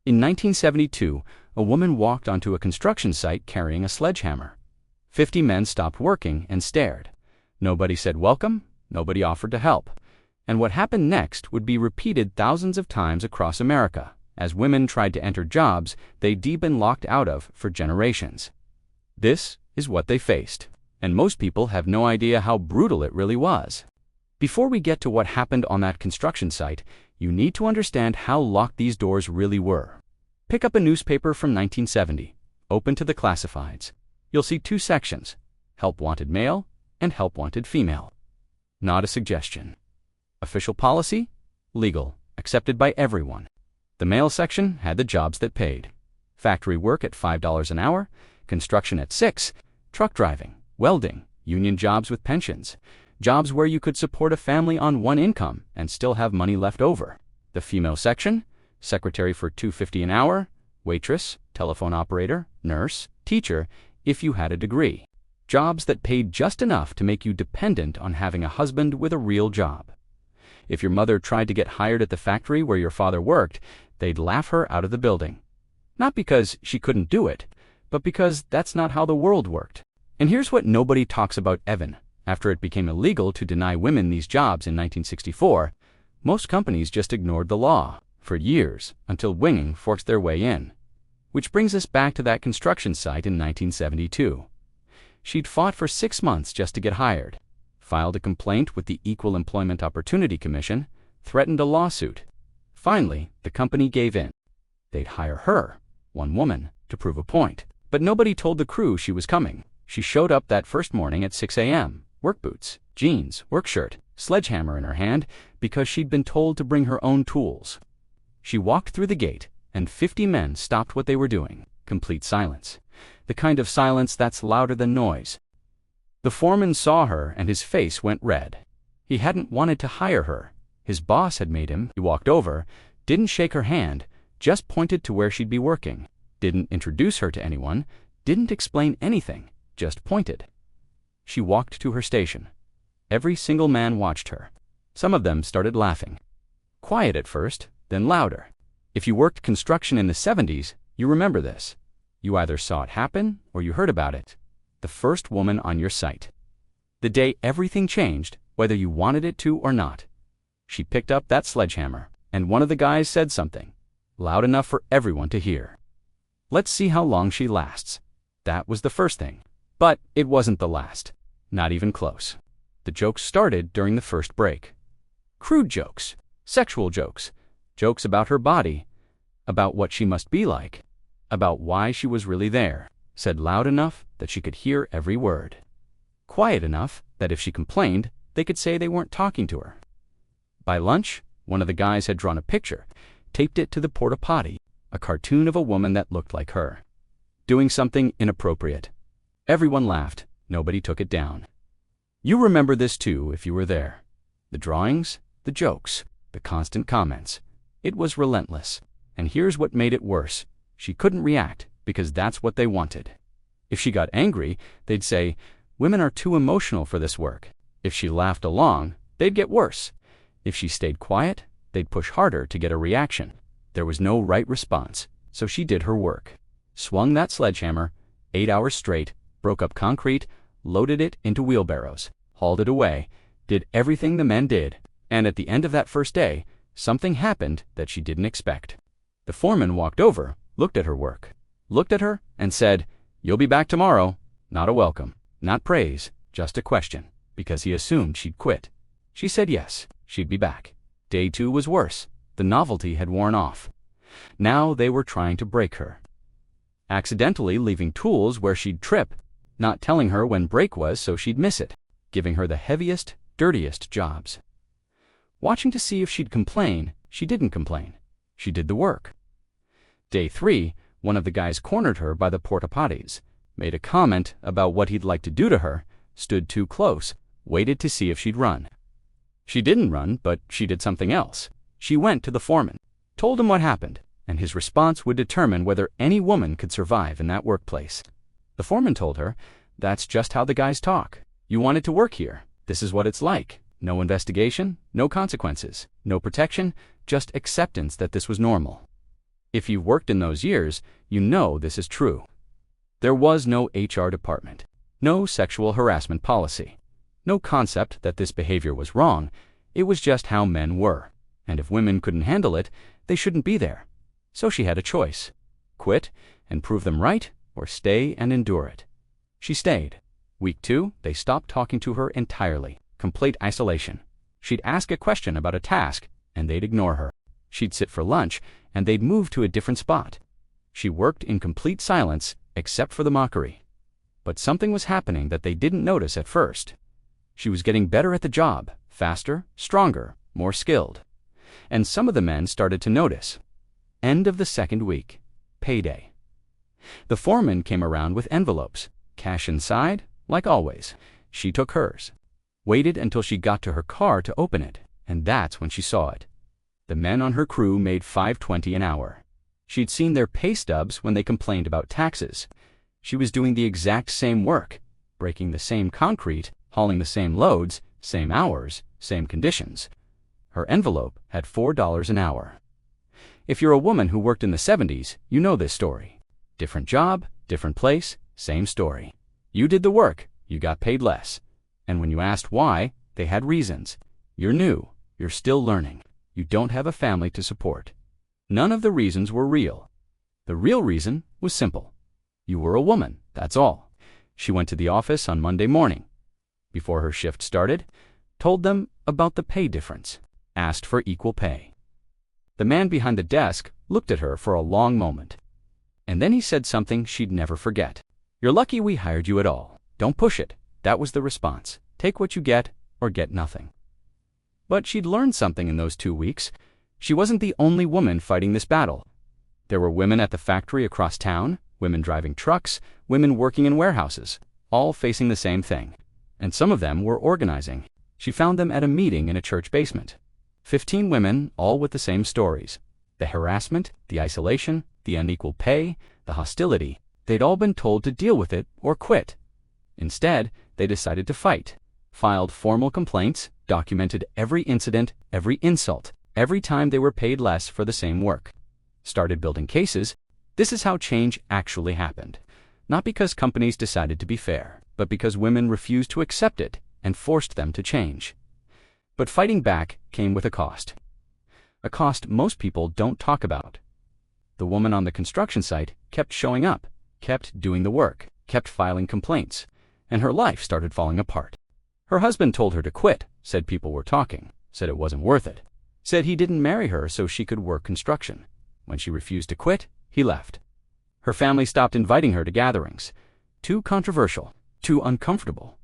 In 1972, a woman walked onto a construction site carrying a sledgehammer. 50 men stopped working and stared. Nobody said welcome, nobody offered to help. And what happened next would be repeated thousands of times across America, as women tried to enter jobs they'd been locked out of for generations. This is what they faced, and most people have no idea how brutal it really was. Before we get to what happened on that construction site, you need to understand how locked these doors really were. Pick up a newspaper from 1970, open to the classifieds. You'll see two sections, help wanted male and help wanted female. Not a suggestion. Official policy, legal, accepted by everyone. The male section had the jobs that paid. Factory work at $5 an hour, construction at $6, truck driving, welding, union jobs with pensions, jobs where you could support a family on one income and still have money left over. The female section, secretary for $2.50 an hour, waitress, telephone operator, nurse, teacher, if you had a degree. Jobs that paid just enough to make you dependent on having a husband with a real job. If your mother tried to get hired at the factory where your father worked, they'd laugh her out of the building. Not because she couldn't do it, but because that's not how the world worked. And here's what nobody talks about Evan. After it became illegal to deny women these jobs in 1964, most companies just ignored the law for years until winging forced their way in. Which brings us back to that construction site in 1972. She'd fought for 6 months just to get hired, filed a complaint with the Equal Employment Opportunity Commission, threatened a lawsuit. Finally, the company gave in. They'd hire her, one woman, to prove a point. But nobody told the crew she was coming. She showed up that first morning at 6 a.m., work boots, jeans, work shirt, sledgehammer in her hand, because she'd been told to bring her own tools. She walked through the gate, and 50 men stopped what they were doing. Complete silence. The kind of silence that's louder than noise. The foreman saw her and his face went red. He hadn't wanted to hire her. His boss had made him. He walked over, didn't shake her hand, just pointed to where she'd be working. Didn't introduce her to anyone, didn't explain anything, just pointed. She walked to her station. Every single man watched her. Some of them started laughing. Quiet at first, then louder. If you worked construction in the 70s, you remember this. You either saw it happen or you heard about it. The first woman on your site. The day everything changed, whether you wanted it to or not. She picked up that sledgehammer, and one of the guys said something, loud enough for everyone to hear. Let's see how long she lasts. That was the first thing. But it wasn't the last. Not even close. The jokes started during the first break. Crude jokes, sexual jokes, jokes about her body, about what she must be like, about why she was really there, said loud enough that she could hear every word. Quiet enough that if she complained, they could say they weren't talking to her. By lunch, one of the guys had drawn a picture, taped it to the porta potty, a cartoon of a woman that looked like her, doing something inappropriate. Everyone laughed. Nobody took it down. You remember this too if you were there. The drawings, the jokes, the constant comments. It was relentless. And here's what made it worse. She couldn't react because that's what they wanted. If she got angry, they'd say, "Women are too emotional for this work." If she laughed along, they'd get worse. If she stayed quiet, they'd push harder to get a reaction. There was no right response, so she did her work. Swung that sledgehammer, 8 hours straight, broke up concrete, loaded it into wheelbarrows, hauled it away, did everything the men did, and at the end of that first day, something happened that she didn't expect. The foreman walked over, looked at her work, looked at her, and said, "You'll be back tomorrow." Not a welcome, not praise, just a question, because he assumed she'd quit. She said yes, she'd be back. Day 2 was worse. The novelty had worn off. Now they were trying to break her. Accidentally leaving tools where she'd trip, not telling her when break was so she'd miss it, giving her the heaviest, dirtiest jobs. Watching to see if she'd complain, she didn't complain. She did the work. Day 3, one of the guys cornered her by the porta potties, made a comment about what he'd like to do to her, stood too close, waited to see if she'd run. She didn't run, but she did something else. She went to the foreman, told him what happened, and his response would determine whether any woman could survive in that workplace. The foreman told her, "That's just how the guys talk. You wanted to work here. This is what it's like. No investigation, no consequences, no protection, just acceptance that this was normal." If you've worked in those years, you know this is true. There was no HR department, no sexual harassment policy, no concept that this behavior was wrong. It was just how men were, and if women couldn't handle it, they shouldn't be there. So she had a choice: quit and prove them right, or stay and endure it. She stayed. Week 2, they stopped talking to her entirely, complete isolation. She'd ask a question about a task, and they'd ignore her. She'd sit for lunch, and they'd move to a different spot. She worked in complete silence, except for the mockery. But something was happening that they didn't notice at first. She was getting better at the job, faster, stronger, more skilled. And some of the men started to notice. End of the second week. Payday. The foreman came around with envelopes, cash inside, like always. She took hers, waited until she got to her car to open it, and that's when she saw it. The men on her crew made $5.20 an hour. She'd seen their pay stubs when they complained about taxes. She was doing the exact same work, breaking the same concrete, hauling the same loads, same hours, same conditions. Her envelope had $4 an hour. If you're a woman who worked in the 70s, you know this story. Different job, different place, same story. You did the work, you got paid less. And when you asked why, they had reasons. You're new, you're still learning, you don't have a family to support. None of the reasons were real. The real reason was simple. You were a woman, that's all. She went to the office on Monday morning, before her shift started, told them about the pay difference, asked for equal pay. The man behind the desk looked at her for a long moment. And then he said something she'd never forget. "You're lucky we hired you at all. Don't push it." That was the response. Take what you get, or get nothing. But she'd learned something in those 2 weeks. She wasn't the only woman fighting this battle. There were women at the factory across town, women driving trucks, women working in warehouses, all facing the same thing. And some of them were organizing. She found them at a meeting in a church basement. 15 women, all with the same stories. The harassment, the isolation, the unequal pay, the hostility. They'd all been told to deal with it or quit. Instead, they decided to fight, filed formal complaints, documented every incident, every insult, every time they were paid less for the same work. Started building cases. This is how change actually happened. Not because companies decided to be fair, but because women refused to accept it and forced them to change. But fighting back came with a cost. A cost most people don't talk about. The woman on the construction site kept showing up, kept doing the work, kept filing complaints, and her life started falling apart. Her husband told her to quit, said people were talking, said it wasn't worth it, said he didn't marry her so she could work construction. When she refused to quit, he left. Her family stopped inviting her to gatherings. Too controversial, too uncomfortable.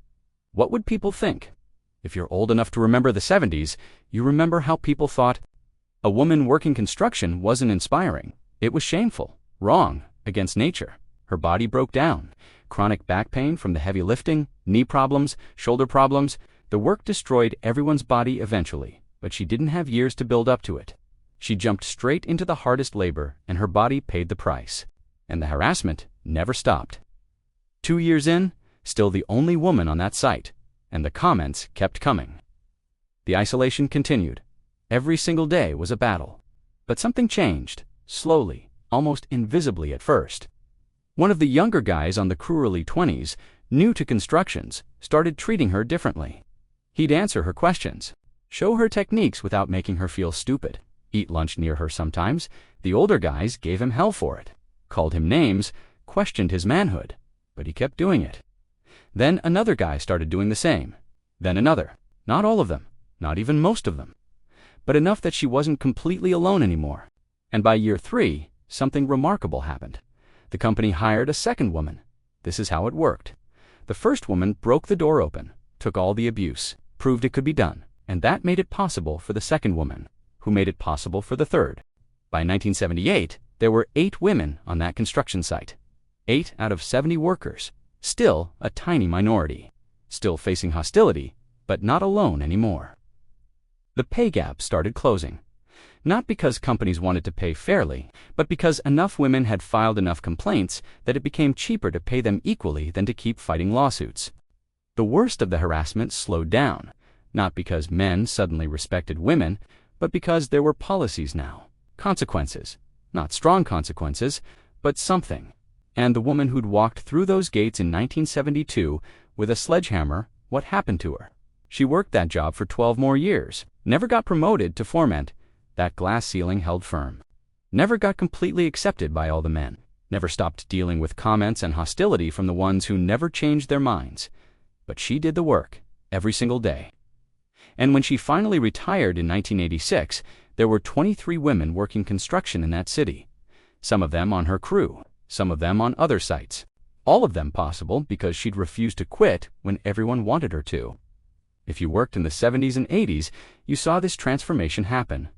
What would people think? If you're old enough to remember the 70s, you remember how people thought a woman working construction wasn't inspiring. It was shameful, wrong, against nature. Her body broke down. Chronic back pain from the heavy lifting, knee problems, shoulder problems. The work destroyed everyone's body eventually, but she didn't have years to build up to it. She jumped straight into the hardest labor, and her body paid the price. And the harassment never stopped. 2 years in, still the only woman on that site, and the comments kept coming. The isolation continued. Every single day was a battle. But something changed, slowly, almost invisibly at first. One of the younger guys on the crew, early 20s, new to constructions, started treating her differently. He'd answer her questions, show her techniques without making her feel stupid, eat lunch near her sometimes. The older guys gave him hell for it, called him names, questioned his manhood, but he kept doing it. Then another guy started doing the same. Then another. Not all of them, not even most of them, but enough that she wasn't completely alone anymore. And by year 3, something remarkable happened. The company hired a second woman. This is how it worked. The first woman broke the door open, took all the abuse, proved it could be done, and that made it possible for the second woman, who made it possible for the third. By 1978, there were 8 women on that construction site. 8 out of 70 workers. Still a tiny minority. Still facing hostility, but not alone anymore. The pay gap started closing. Not because companies wanted to pay fairly, but because enough women had filed enough complaints that it became cheaper to pay them equally than to keep fighting lawsuits. The worst of the harassment slowed down, not because men suddenly respected women, but because there were policies now, consequences, Not strong consequences, but something. And the woman who'd walked through those gates in 1972 with a sledgehammer, what happened to her? She worked that job for 12 more years, never got promoted to foreman. That glass ceiling held firm. Never got completely accepted by all the men. Never stopped dealing with comments and hostility from the ones who never changed their minds. But she did the work, every single day. And when she finally retired in 1986, there were 23 women working construction in that city. Some of them on her crew, some of them on other sites. All of them possible because she'd refused to quit when everyone wanted her to. If you worked in the 70s and 80s, you saw this transformation happen.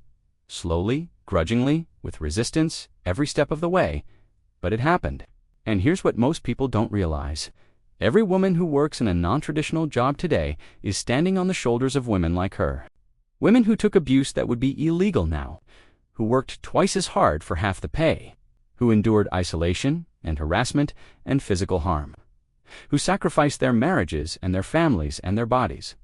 Slowly, grudgingly, with resistance, every step of the way. But it happened. And here's what most people don't realize. Every woman who works in a non-traditional job today is standing on the shoulders of women like her. Women who took abuse that would be illegal now, who worked twice as hard for half the pay, who endured isolation and harassment and physical harm, who sacrificed their marriages and their families and their bodies.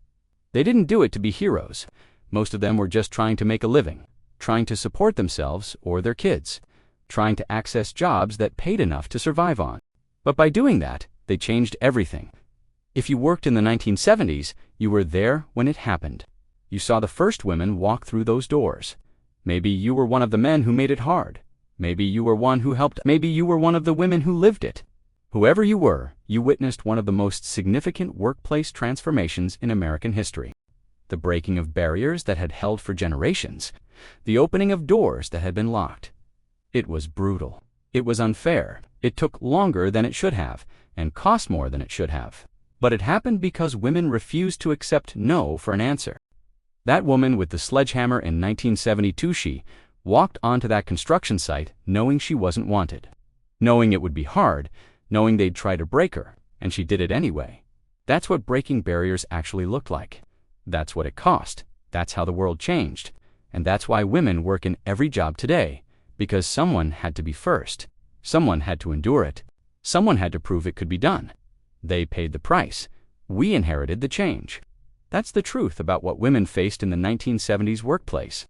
They didn't do it to be heroes. Most of them were just trying to make a living, trying to support themselves or their kids, trying to access jobs that paid enough to survive on. But by doing that, they changed everything. If you worked in the 1970s, you were there when it happened. You saw the first women walk through those doors. Maybe you were one of the men who made it hard. Maybe you were one who helped. Maybe you were one of the women who lived it. Whoever you were, you witnessed one of the most significant workplace transformations in American history. The breaking of barriers that had held for generations. The opening of doors that had been locked. It was brutal. It was unfair. It took longer than it should have, and cost more than it should have. But it happened because women refused to accept no for an answer. That woman with the sledgehammer in 1972, she walked onto that construction site knowing she wasn't wanted. Knowing it would be hard, knowing they'd try to break her, and she did it anyway. That's what breaking barriers actually looked like. That's what it cost. That's how the world changed. And that's why women work in every job today, because someone had to be first. Someone had to endure it. Someone had to prove it could be done. They paid the price. We inherited the change. That's the truth about what women faced in the 1970s workplace.